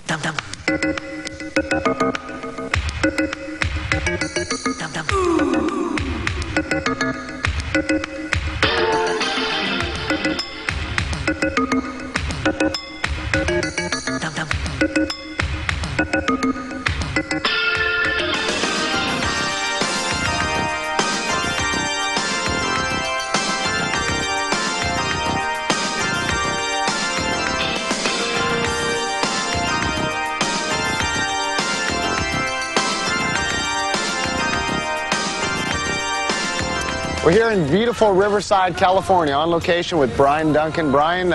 Dum dum. Dum dum. Dum dum. We're here in beautiful Riverside, California, on location with Bryan Duncan. Bryan,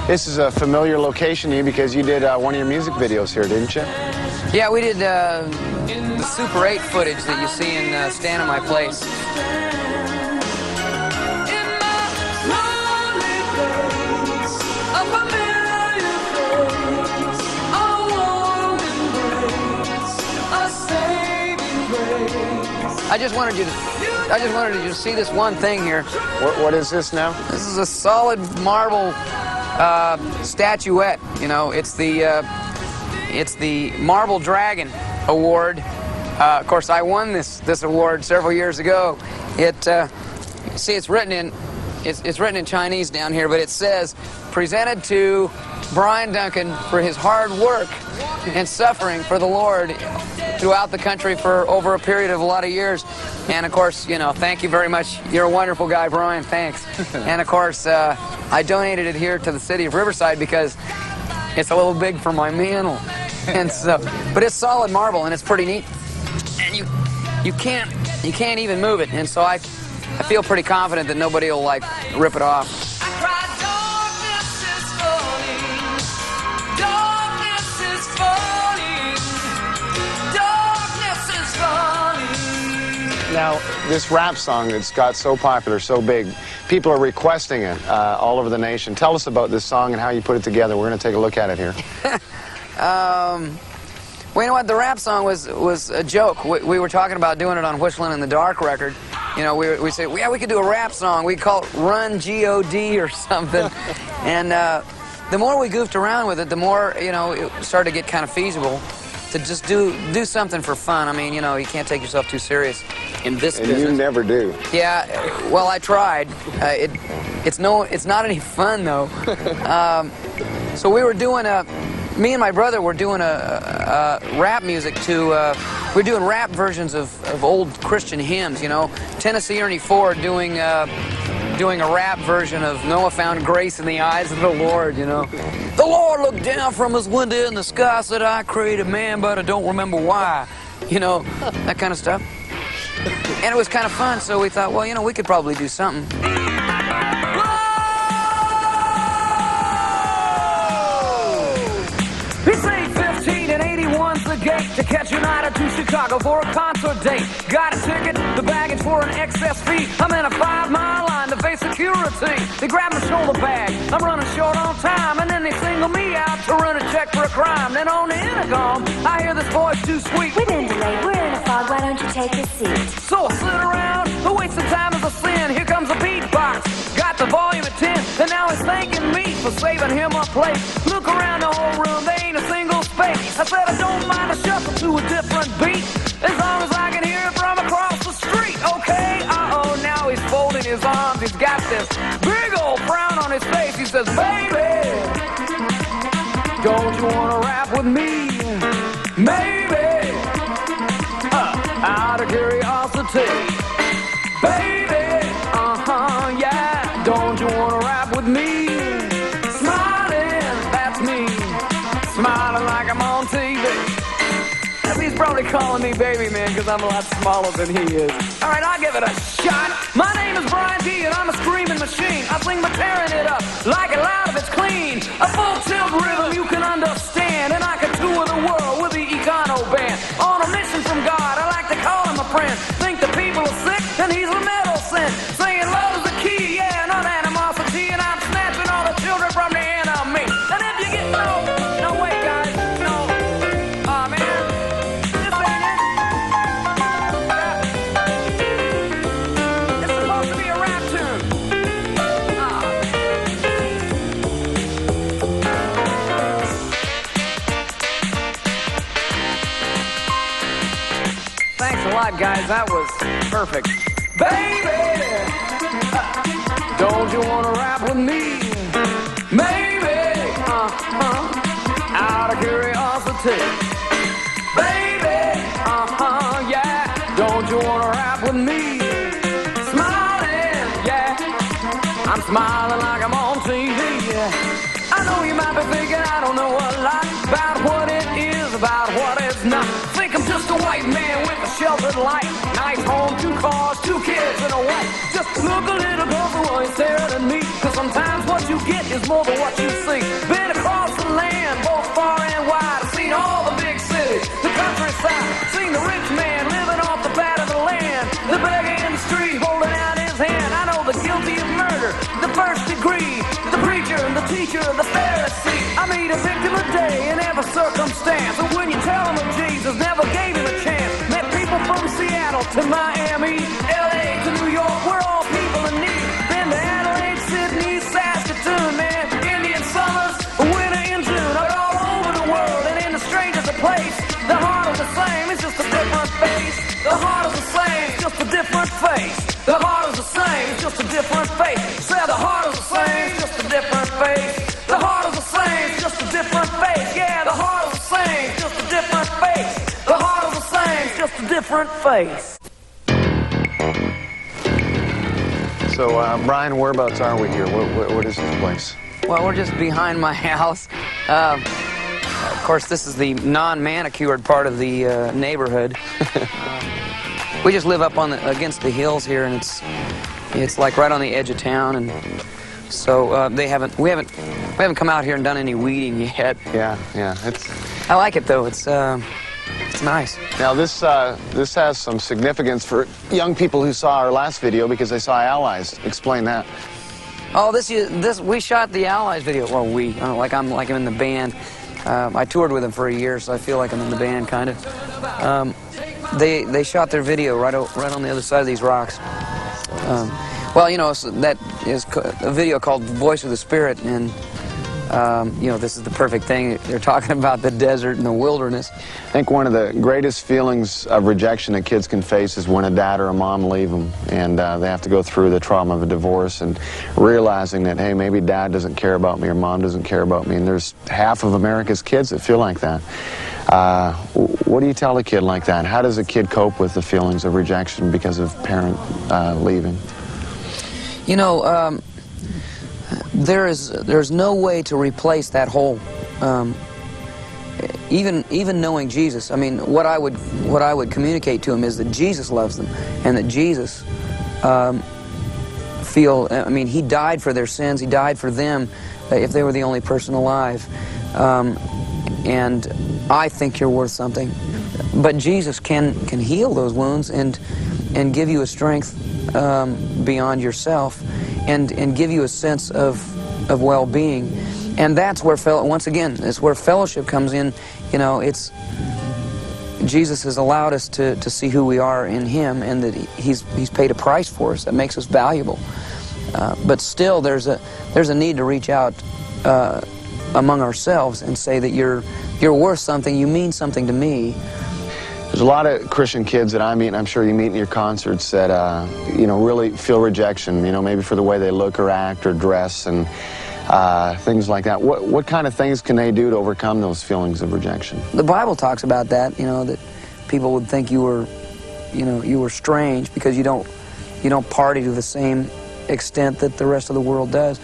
this is a familiar location to you because you did one of your music videos here, didn't you? Yeah, we did the Super 8 footage that you see in Stand in My Place. I just wanted you to see this one thing here. What is this now? This is a solid marble statuette. You know, it's the Marble Dragon Award. Of course, I won this award several years ago. See, it's written in Chinese down here, but it says, "Presented to Bryan Duncan for his hard work and suffering for the Lord throughout the country for over a period of a lot of years." And of course, you know, thank you very much. You're a wonderful guy, Bryan. Thanks. And of course, I donated it here to the city of Riverside because it's a little big for my mantle. And so, but it's solid marble and it's pretty neat. And you can't even move it. And so I feel pretty confident that nobody will like rip it off. Now, this rap song that's got so popular, so big, people are requesting it all over the nation. Tell us about this song and how you put it together. We're going to take a look at it here. Well, you know what? The rap song was a joke. We were talking about doing it on Whistling in the Dark record. You know, we said, yeah, we could do a rap song. We call it Run G-O-D or something. And the more we goofed around with it, the more, you know, it started to get kind of feasible to just do something for fun. I mean, you know, you can't take yourself too serious in this business. And you never do. Yeah, well, I tried. It's not any fun, though. So we were doing me and my brother were doing a rap music to, we're doing rap versions of old Christian hymns, you know. Tennessee Ernie Ford doing a rap version of Noah found grace in the eyes of the Lord, you know. The Lord looked down from his window in the sky, said, "I created man, but I don't remember why." You know, that kind of stuff. And it was kind of fun, so we thought, well, you know, we could probably do something. It's 8:15 and 81's the gate to catch United to Chicago for a concert date. Got a ticket, the baggage for an excess fee. I'm in a 5-mile line to face security. They grab my shoulder bag, I'm running short on time, and then they single me out to run a check for a crime. Then on the intercom, I hear this voice too sweet. We've been delayed, we're in a fog, why don't you take a seat? So I sit around, the waste of time is a sin. Here comes a beatbox, got the volume at 10, and now he's thanking me for saving him a place. Look around the whole room, there ain't a single space. I said I don't mind a shuffle to a different beat, as long as I can hear it from across the street. Okay, now he's folding his arms, he's got this big old frown on his face. He says, "Baby, don't you wanna rap with me? Maybe, out of curiosity. Baby, yeah, don't you wanna rap with me? Smiling, that's me, smiling like I'm on TV." He's probably calling me baby man because I'm a lot smaller than he is. All right, I'll give it a shot. My name is Bryan D and I'm a screaming machine. I sing my tearing it up like it loud if it's clean. A full tilt rhythm you can understand, and I can tour the world with the Econo band. On a mission from God, I like to call him a friend. Think the people are sick and he's the metal sent. Saying love is the key, yeah, not animosity, and I'm snatching all the children from the enemy. And if you get no wait guys, no, man. lot, guys. That was perfect. Baby, don't you want to rap with me? Maybe, out of curiosity. Baby, yeah, don't you want to rap with me? Smiling, yeah, I'm smiling like I'm on TV. I know you might be thinking I don't know a lot about what it is, about what it's not. Think I'm just a white man with a sheltered life. Nice home, 2 cars, 2 kids and a wife. Just look a little closer while you're staring at me, cause sometimes what you get is more than what you see. Been across the land, both far and wide. I've seen all the big cities, the countryside. Seen the rich man living off the fat of the land, the beggar in the street holding out his hand. I know the guilty of murder, the first degree, the preacher, the teacher, the Pharisee. I meet a victim a day in every circumstance, and when you tell them of Jesus, never gave him a chance. Met people from Seattle to Miami, LA to New York, we're all people in need. Been to Adelaide, Sydney, Saskatoon, man, Indian summers, winter in June. I'm all over the world, and in the strangest of place, the heart is the same, it's just a different face. The heart is the same, it's just a different face. The heart is the same, it's just a different face. Say the heart is the same, it's just a different face. The heart is the same, it's just a different face. Yeah, the heart is the same, it's just a different face. The heart is the same, it's just a different face. So, Bryan, whereabouts are we here? What is this place? Well, we're just behind my house. Of course, this is the non-manicured part of the neighborhood. We just live up on against the hills here, and it's like right on the edge of town, and so we haven't come out here and done any weeding yet. Yeah. I like it though. It's nice. Now this has some significance for young people who saw our last video because they saw Allies. Explain that. Oh, this we shot the Allies video. Well, I'm in the band. I toured with them for a year, so I feel like I'm in the band, kind of. They shot their video right on the other side of these rocks. Well, you know, so that is a video called Voice of the Spirit, and you know, this is the perfect thing. They're talking about the desert and the wilderness. I think one of the greatest feelings of rejection that kids can face is when a dad or a mom leave them, and they have to go through the trauma of a divorce and realizing that, hey, maybe dad doesn't care about me or mom doesn't care about me, and there's half of America's kids that feel like that. What do you tell a kid like that? How does a kid cope with the feelings of rejection because of parent leaving? You know, there's no way to replace that hole. Even knowing Jesus, I mean, what I would communicate to him is that Jesus loves them, and that Jesus I mean, he died for their sins. He died for them if they were the only person alive. And I think you're worth something. But Jesus can heal those wounds and give you a strength beyond yourself, and give you a sense of well-being. And that's where, once again, it's where fellowship comes in. You know, it's Jesus has allowed us to see who we are in him, and that he's paid a price for us that makes us valuable. But still, there's a need to reach out among ourselves and say that you're worth something, you mean something to me. There's a lot of Christian kids that I meet, and I'm sure you meet in your concerts, that you know, really feel rejection, you know, maybe for the way they look or act or dress and things like that. What kind of things can they do to overcome those feelings of rejection? The Bible talks about that, you know, that people would think you were strange because you don't party to the same extent that the rest of the world does.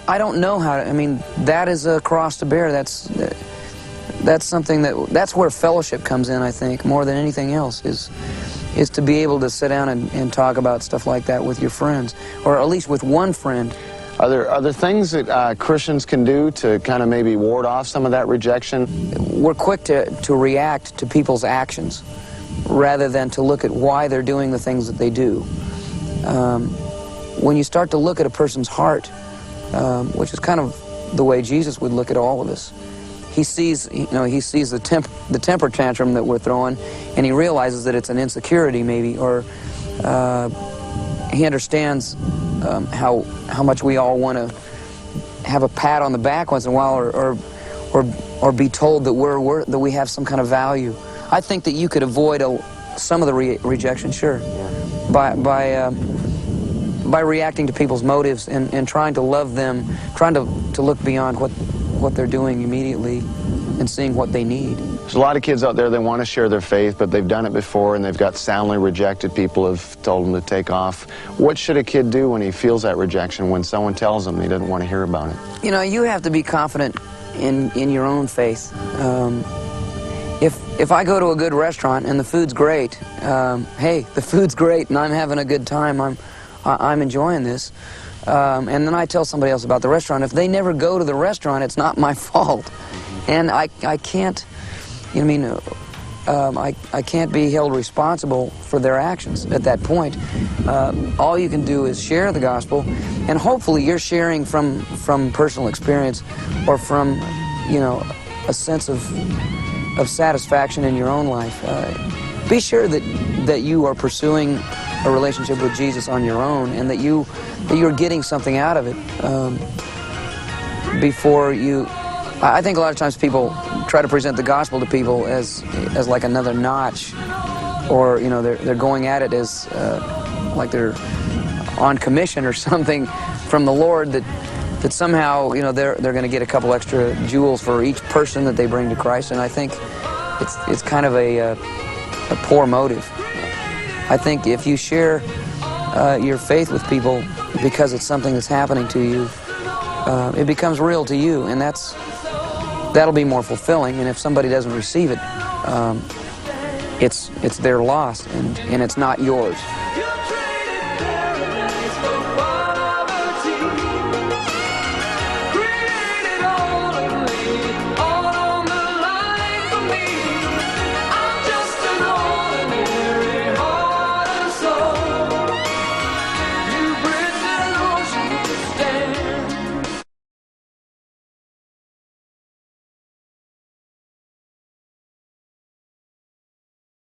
I don't know how to, I mean, that is a cross to bear. That's something that's where fellowship comes in, I think, more than anything else, is to be able to sit down and talk about stuff like that with your friends, or at least with one friend. Are there things that Christians can do to kind of maybe ward off some of that rejection? We're quick to react to people's actions rather than to look at why they're doing the things that they do. When you start to look at a person's heart, which is kind of the way Jesus would look at all of us, he sees the temper tantrum that we're throwing, and he realizes that it's an insecurity maybe, or he understands how much we all want to have a pat on the back once in a while, or be told that that we have some kind of value. I think that you could avoid some of the rejection, sure, by reacting to people's motives and trying to love them, trying to look beyond what they're doing immediately and seeing what they need. There's a lot of kids out there, they want to share their faith, but they've done it before and they've got soundly rejected. People have told them to take off. What should a kid do when he feels that rejection, when someone tells him he doesn't want to hear about it? You know, you have to be confident in your own faith. If I go to a good restaurant and the food's great, hey, the food's great and I'm having a good time, I'm enjoying this, and then I tell somebody else about the restaurant. If they never go to the restaurant, it's not my fault, and I can't, you know what I mean, I can't be held responsible for their actions at that point. All you can do is share the gospel, and hopefully you're sharing from personal experience or from, you know, a sense of satisfaction in your own life. Be sure that you are pursuing a relationship with Jesus on your own, and that you're getting something out of it before you. I think a lot of times people try to present the gospel to people as like another notch, or you know they're going at it as like they're on commission or something from the Lord, that somehow, you know, they're going to get a couple extra jewels for each person that they bring to Christ, and I think it's kind of a poor motive. I think if you share your faith with people because it's something that's happening to you, it becomes real to you, and that'll be more fulfilling. And if somebody doesn't receive it, it's their loss, and it's not yours.